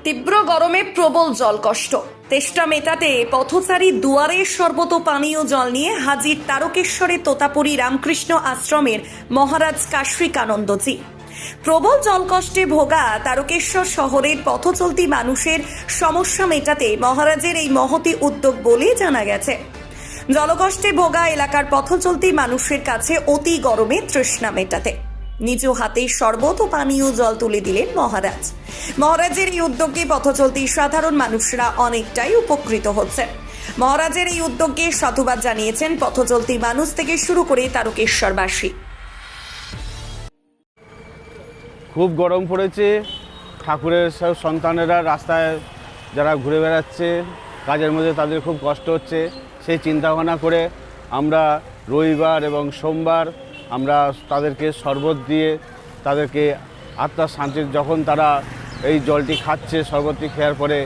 তীব্র গরমে প্রবল জলকষ্ট, তেষ্টা মেটাতে পথচারী দুয়ারে সর্বত পানীয় জল নিয়ে হাজির তারকেশ্বরে তোতাপুরী রামকৃষ্ণ আশ্রমের মহারাজ কাশিকানন্দজি। প্রবল জলকষ্টে ভোগা তারকেশ্বর শহরের পথচলতি মানুষের সমস্যা মেটাতে মহারাজের এই মহতি উদ্যোগ বলে জানা গেছে। জলকষ্টে ভোগা এলাকার পথচলতি মানুষের কাছে অতি গরমে তৃষ্ণা মেটাতে নিজ হাতে শরবত ও পানীয় জল তুলে দিলেন মহারাজ। মহারাজের এই উদ্যোগে পথচলতি সাধারণ মানুষরা অনেকটাই উপকৃত হচ্ছেন। মহারাজের এই উদ্যোগকে সাধুবাদ জানিয়েছেন পথচলতি মানুষ থেকে শুরু করে তারকেশ্বরবাসী। খুব গরম পড়েছে, ঠাকুরের সব সন্তানেরা রাস্তায় যারা ঘুরে বেড়াচ্ছে কাজের মধ্যে তাদের খুব কষ্ট হচ্ছে। সেই চিন্তাভাবনা করে আমরা রবিবার এবং সোমবার আমরা তাদেরকে শরবত দিয়ে তাদেরকে আত্মার শান্তির, যখন তারা এই জলটি খাচ্ছে, শরবতটি খাওয়ার পরে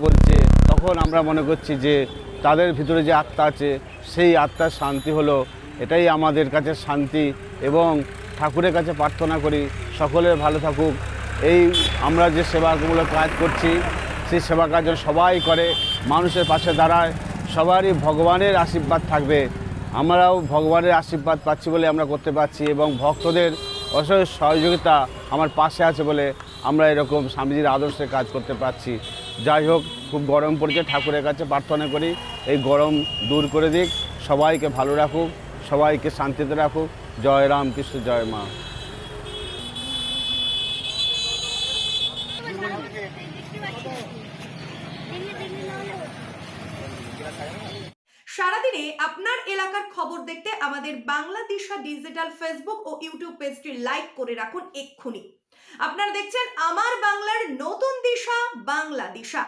বলছে, তখন আমরা মনে করছি যে তাদের ভিতরে যে আত্মা আছে সেই আত্মার শান্তি হলো, এটাই আমাদের কাছে শান্তি। এবং ঠাকুরের কাছে প্রার্থনা করি সকলের ভালো থাকুক। এই আমরা যে সেবামূলক কাজ করছি সেই সেবা কাজ সবাই করে, মানুষের পাশে দাঁড়ায়, সবারই ভগবানের আশীর্বাদ থাকবে। আমরাও ভগবানের আশীর্বাদ পাচ্ছি বলে আমরা করতে পারছি, এবং ভক্তদের অশেষ সহযোগিতা আমার পাশে আছে বলে আমরা এরকম স্বামীজির আদর্শে কাজ করতে পারছি। যাই হোক, খুব গরম পড়েছে, ঠাকুরের কাছে প্রার্থনা করি এই গরম দূর করে দিক, সবাইকে ভালো রাখুক, সবাইকে শান্তিতে রাখুক। জয় রামকৃষ্ণ, জয় মা। সারাদিনে আপনার এলাকার খবর দেখতে আমাদের বাংলা দিশা ডিজিটাল ফেসবুক ও ইউটিউব পেজটি লাইক করে রাখুন এক্ষুনি। আপনারা দেখছেন আমার বাংলার নতুন দিশা, বাংলা দিশা।